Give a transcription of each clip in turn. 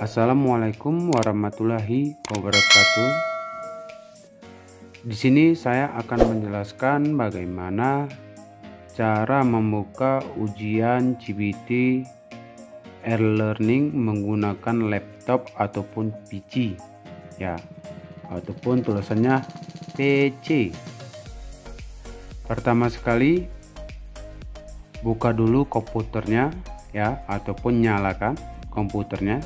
Assalamualaikum warahmatullahi wabarakatuh. Di sini saya akan menjelaskan bagaimana cara membuka ujian CBT e-learning menggunakan laptop ataupun PC, ya, ataupun tulisannya PC. Pertama sekali buka dulu komputernya, ya, ataupun nyalakan komputernya.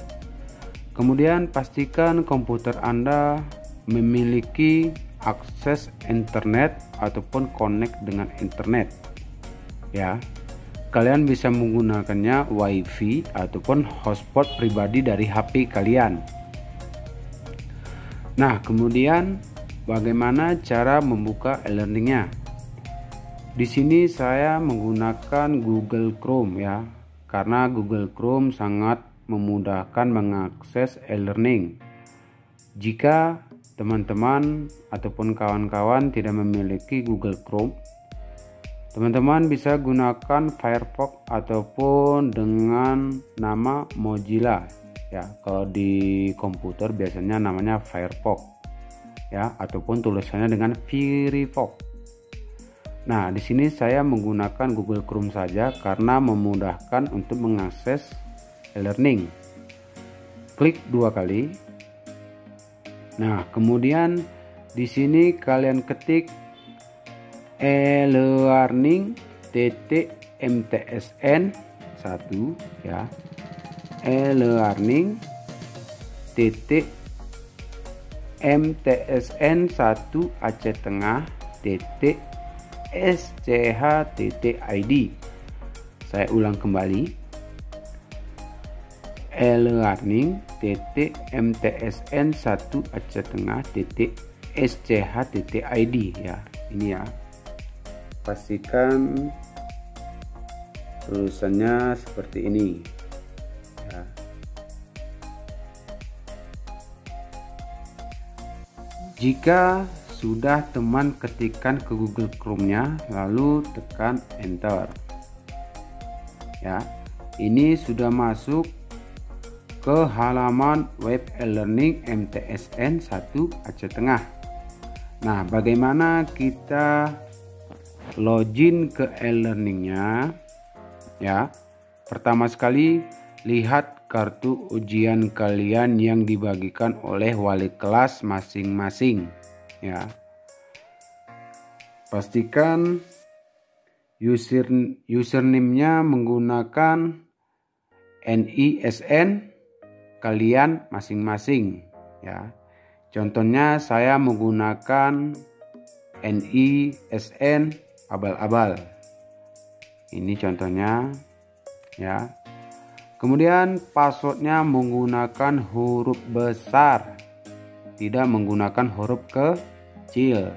Kemudian pastikan komputer Anda memiliki akses internet ataupun connect dengan internet, ya. Kalian bisa menggunakannya WiFi ataupun hotspot pribadi dari HP kalian. Nah, kemudian bagaimana cara membuka e-learningnya? Di sini saya menggunakan Google Chrome, ya, karena Google Chrome sangat memudahkan mengakses e-learning. Jika teman-teman ataupun kawan-kawan tidak memiliki Google Chrome, teman-teman bisa gunakan Firefox ataupun dengan nama Mozilla, ya. Kalau di komputer biasanya namanya Firefox, ya, ataupun tulisannya dengan Firefox. Nah, di sini saya menggunakan Google Chrome saja karena memudahkan untuk mengakses e-learning. Klik 2 kali. Nah, kemudian di sini kalian ketik e-learning.mtsn 1, ya. e-learning.mtsn 1 Aceh Tengah .sch.id. Saya ulang kembali, e-learning.mtsn 1 Aceh Tengah .sch.id, ya. Ini, ya, pastikan tulisannya seperti ini, ya. Jika sudah teman ketikkan ke Google Chrome-nya, lalu tekan enter, ya. Ini sudah masuk ke halaman web e-learning MTSN 1 Aceh Tengah. Nah, bagaimana kita login ke e-learningnya, ya? Pertama sekali lihat kartu ujian kalian yang dibagikan oleh wali kelas masing-masing, ya. Pastikan username-nya menggunakan NISN kalian masing-masing, ya. Contohnya saya menggunakan NISN abal-abal. Ini contohnya, ya. Kemudian passwordnya menggunakan huruf besar, tidak menggunakan huruf kecil.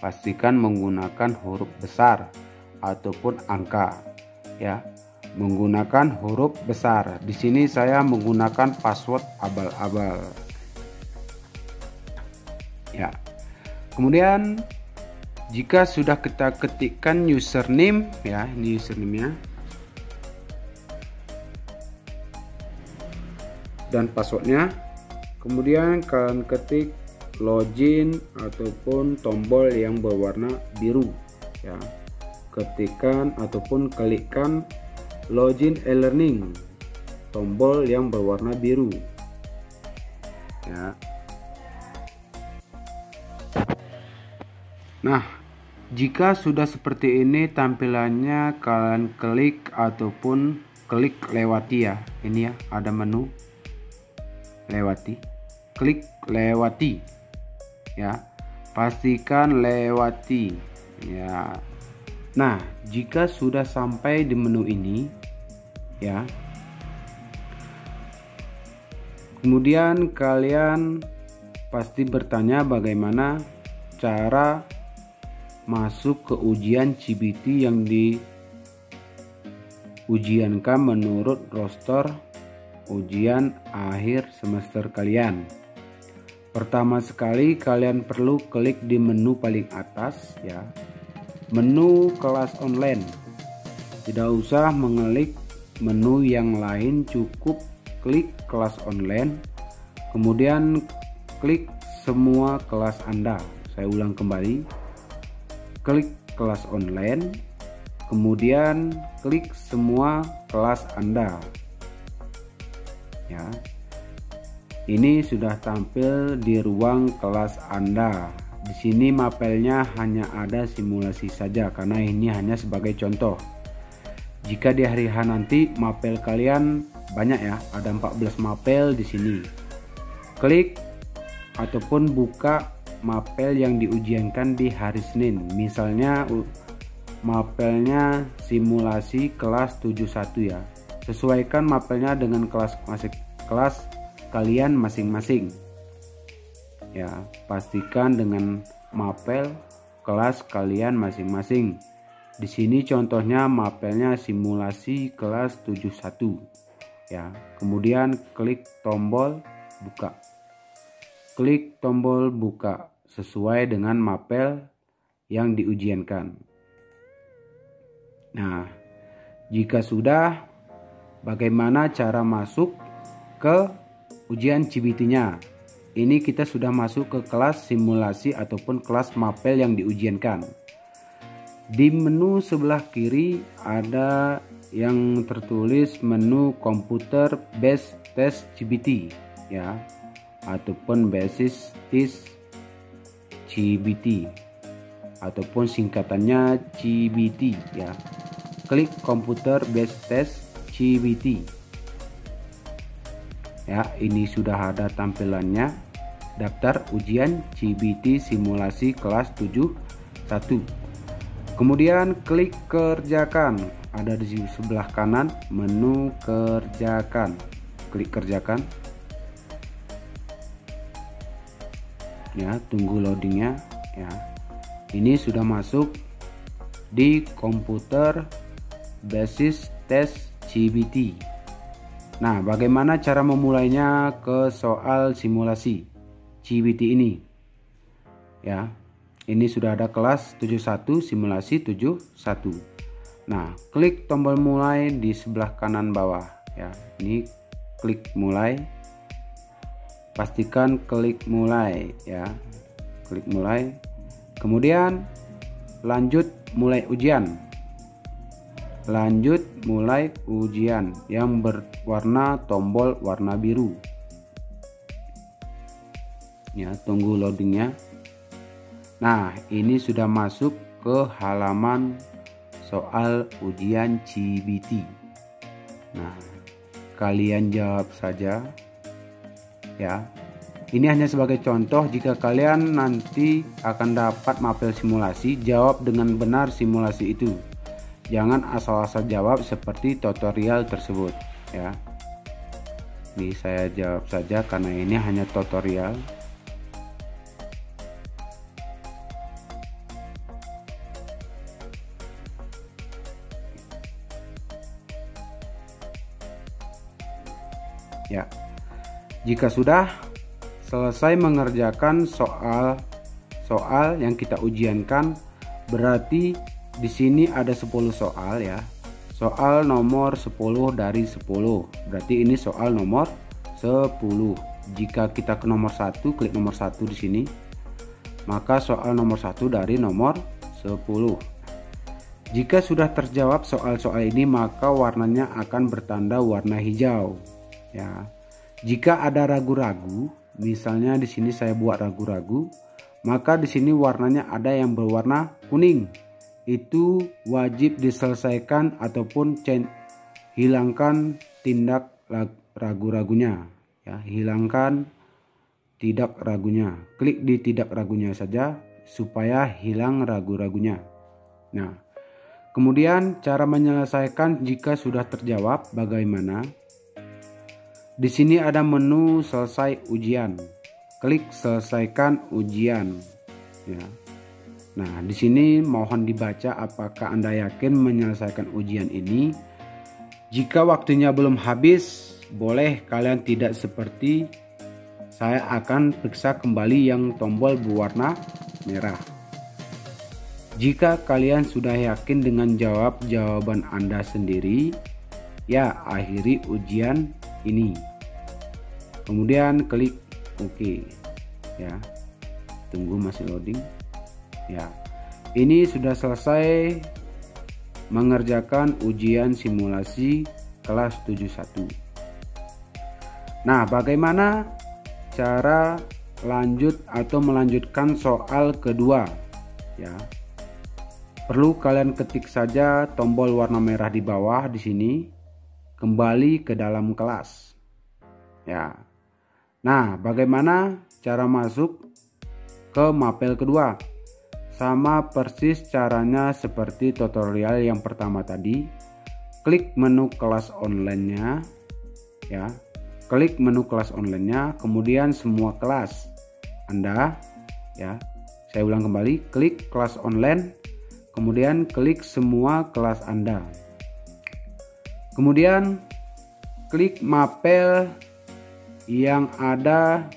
Pastikan menggunakan huruf besar ataupun angka, ya. Menggunakan huruf besar. Di sini saya menggunakan password abal-abal, ya. Kemudian jika sudah kita ketikkan username, ya, ini username-nya dan passwordnya, kemudian kalian ketik login ataupun tombol yang berwarna biru, ya. Ketikkan ataupun klikkan login e-learning, tombol yang berwarna biru, ya. Nah, jika sudah seperti ini tampilannya, kalian klik ataupun klik lewati, ya. Ini, ya, ada menu lewati, klik lewati, ya. Pastikan lewati, ya. Nah, jika sudah sampai di menu ini, ya, kemudian kalian pasti bertanya bagaimana cara masuk ke ujian CBT yang diujiankan menurut roster ujian akhir semester kalian. Pertama sekali kalian perlu klik di menu paling atas, ya, menu kelas online. Tidak usah mengelik menu yang lain, cukup klik kelas online, kemudian klik semua kelas Anda. Saya ulang kembali, klik kelas online, kemudian klik semua kelas Anda. Ya, ini sudah tampil di ruang kelas Anda. Di sini mapelnya hanya ada simulasi saja karena ini hanya sebagai contoh. Jika di hari H nanti mapel kalian banyak ya, ada 14 mapel di sini. Klik ataupun buka mapel yang diujiankan di hari Senin. Misalnya mapelnya simulasi kelas 71 ya. Sesuaikan mapelnya dengan kelas kalian masing-masing. Ya, pastikan dengan mapel kelas kalian masing-masing. Di sini contohnya mapelnya simulasi kelas 71. Ya, kemudian klik tombol buka. Klik tombol buka sesuai dengan mapel yang diujiankan. Nah, jika sudah, bagaimana cara masuk ke ujian CBT-nya? Ini kita sudah masuk ke kelas simulasi ataupun kelas mapel yang diujiankan. Di menu sebelah kiri ada yang tertulis menu komputer based test CBT ya, ataupun basis tes CBT ataupun singkatannya CBT ya. Klik komputer based test CBT. Ya, ini sudah ada tampilannya, daftar ujian CBT simulasi kelas 71. Kemudian klik kerjakan, ada di sebelah kanan menu kerjakan. Klik kerjakan. Ya, tunggu loadingnya ya. Ini sudah masuk di komputer basis test CBT. Nah, bagaimana cara memulainya ke soal simulasi CBT ini? Ya, ini sudah ada kelas 71 simulasi 71. Nah, klik tombol mulai di sebelah kanan bawah ya. Ini klik mulai. Pastikan klik mulai ya. Klik mulai. Kemudian lanjut mulai ujian. Lanjut mulai ujian yang berwarna tombol warna biru. Ya, tunggu loadingnya. Nah, ini sudah masuk ke halaman soal ujian CBT. Nah, kalian jawab saja ya. Ini hanya sebagai contoh, jika kalian nanti akan dapat mapel simulasi, jawab dengan benar simulasi itu. Jangan asal-asal jawab seperti tutorial tersebut ya. Ini saya jawab saja karena ini hanya tutorial. Ya, jika sudah selesai mengerjakan soal yang kita ujiankan, berarti di sini ada 10 soal ya. Soal nomor 10 dari 10. Berarti ini soal nomor 10. Jika kita ke nomor 1, klik nomor 1 di sini. Maka soal nomor 1 dari nomor 10. Jika sudah terjawab soal-soal ini, maka warnanya akan bertanda warna hijau. Ya, jika ada ragu-ragu, misalnya di sini saya buat ragu-ragu, maka di sini warnanya ada yang berwarna kuning. Itu wajib diselesaikan ataupun hilangkan tindak ragu-ragunya. Ya, hilangkan tidak ragunya. Klik di tidak ragunya saja supaya hilang ragu-ragunya. Nah, kemudian cara menyelesaikan jika sudah terjawab bagaimana? Di sini ada menu selesai ujian. Klik selesaikan ujian. Ya. Nah, di sini mohon dibaca apakah Anda yakin menyelesaikan ujian ini. Jika waktunya belum habis, boleh kalian tidak seperti saya akan periksa kembali yang tombol berwarna merah. Jika kalian sudah yakin dengan jawaban Anda sendiri, ya akhiri ujian ini. Kemudian klik OK ya. Tunggu masih loading. Ya. Ini sudah selesai mengerjakan ujian simulasi kelas 71. Nah, bagaimana cara lanjut atau melanjutkan soal kedua ya? Perlu kalian ketik saja tombol warna merah di bawah di sini, kembali ke dalam kelas. Ya. Nah, bagaimana cara masuk ke mapel kedua? Sama persis caranya seperti tutorial yang pertama tadi. Klik menu kelas online-nya ya. Klik menu kelas online-nya, kemudian semua kelas Anda ya. Saya ulang kembali, klik kelas online, kemudian klik semua kelas Anda. Kemudian klik mapel yang ada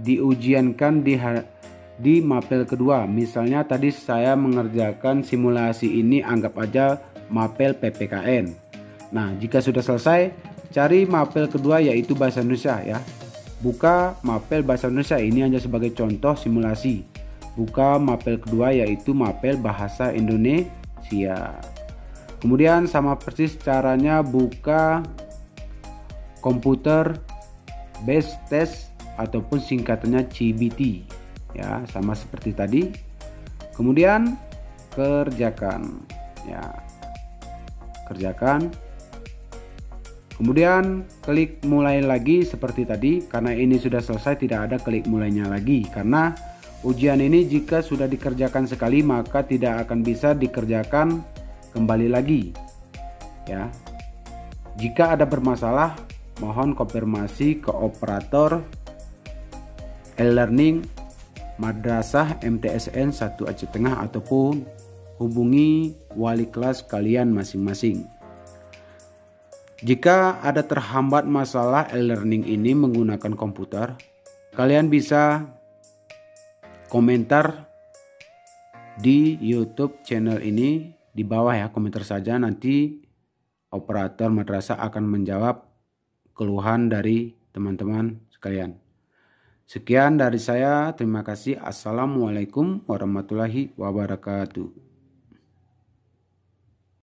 diujiankan di mapel kedua. Misalnya tadi saya mengerjakan simulasi ini, anggap aja mapel PPKN. Nah, jika sudah selesai, cari mapel kedua yaitu bahasa Indonesia ya. Buka mapel bahasa Indonesia, ini hanya sebagai contoh simulasi. Buka mapel kedua yaitu mapel bahasa Indonesia. Kemudian sama persis caranya buka komputer base test ataupun singkatannya CBT ya, sama seperti tadi. Kemudian kerjakan ya. Kerjakan. Kemudian klik mulai lagi seperti tadi. Karena ini sudah selesai, tidak ada klik mulainya lagi, karena ujian ini jika sudah dikerjakan sekali maka tidak akan bisa dikerjakan kembali lagi ya. Jika ada bermasalah, mohon konfirmasi ke operator e-learning Madrasah MTSN 1 Aceh Tengah ataupun hubungi wali kelas kalian masing-masing. Jika ada terhambat masalah e-learning ini menggunakan komputer, kalian bisa komentar di YouTube channel ini di bawah ya, komentar saja, nanti operator madrasah akan menjawab keluhan dari teman-teman sekalian. Sekian dari saya, terima kasih. Assalamualaikum warahmatullahi wabarakatuh.